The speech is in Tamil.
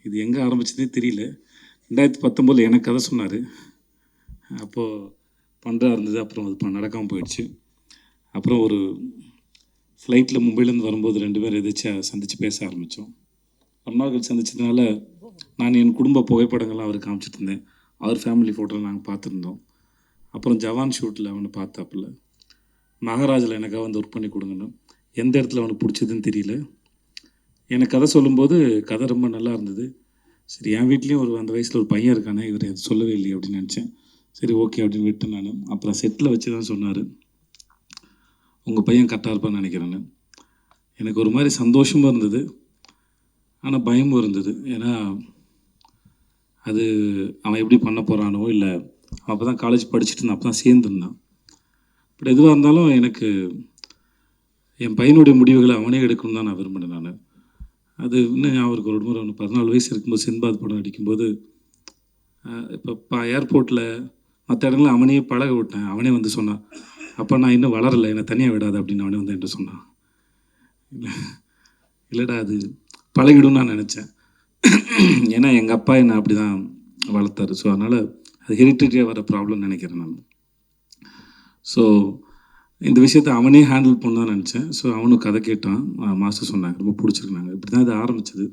இது எங்கே ஆரம்பிச்சதே தெரியல. 2019 எனக்கு கதை சொன்னார். அப்போது பண்ணுறா இருந்தது. அப்புறம் அது நடக்காமல் போயிடுச்சு. அப்புறம் ஒரு ஃப்ளைட்டில் மும்பையிலேருந்து வரும்போது 2 பேரும் எதாச்சும் சந்தித்து பேச ஆரம்பித்தோம். ரொம்ப நாள் கழிச்சு சந்திச்சதுனால நான் என் குடும்ப புகைப்படங்கள்லாம் அவருக்கு காமிச்சிட்டு இருந்தேன். அவர் ஃபேமிலி ஃபோட்டோவில் நாங்கள் பார்த்துருந்தோம். அப்புறம் ஜவான் ஷூட்டில் அவனை பார்த்தாப்புல. மகாராஜில் எனக்காக வந்து ஒர்க் பண்ணி கொடுங்கன்னு. எந்த இடத்துல அவனுக்கு பிடிச்சதுன்னு தெரியல. எனக்கு கதை சொல்லும்போது கதை ரொம்ப நல்லா இருந்தது. சரி, என் வீட்லேயும் அந்த வயசில் ஒரு பையன் இருக்கானே, இவர் எது சொல்லவே இல்லையே அப்படின்னு நினச்சேன். சரி, ஓகே அப்படின்னு விட்டேன் நான். அப்புறம் செட்டில் வச்சு தான் சொன்னார், உங்கள் பையன் கரெக்டாக இருப்பான்னு நினைக்கிறேன்னு. எனக்கு ஒரு மாதிரி சந்தோஷமும் இருந்தது, ஆனால் பயமும் இருந்தது. ஏன்னா அது அவன் எப்படி பண்ண போகிறானோ, இல்லை அவன் அப்போ தான் காலேஜ் படிச்சுட்டு இருந்தான், அப்போ தான் சேர்ந்துருந்தான். பட் எதுவாக இருந்தாலும் எனக்கு என் பையனுடைய முடிவுகளை அவனே எடுக்கணும்னு தான் நான் விரும்பினேன். நான் அது இன்னும் அவருக்கு ஒரு முறை 14 வயசு இருக்கும்போது சின்பாத் படம் நடிக்கும்போது இப்போ ஏர்போர்ட்டில் மற்ற இடங்களில் அவனையே பழக விட்டேன். அவனே வந்து சொன்னான், அப்போ நான் இன்னும் வளரலை, என்னை தனியாக விடாது அப்படின்னு அவனே வந்து என்கிட்ட சொன்னான். இல்லைடா, அது பழகிடும்னு நான் நினச்சேன். ஏன்னா எங்கள் அப்பா என்னை அப்படி தான் வளர்த்தாரு. ஸோ அதனால் அது ஹெரிட்டரியாக வர ப்ராப்ளம்னு நினைக்கிறேன் நான். ஸோ இந்த விஷயத்தை அவனே ஹேண்டில் பண்ண தான் நினச்சேன். ஸோ அவனும் கதை கேட்டான். மாஸ்டர் சொன்னாங்க, ரொம்ப பிடிச்சிருக்குனாங்க. இப்படி தான் இது ஆரம்பிச்சது.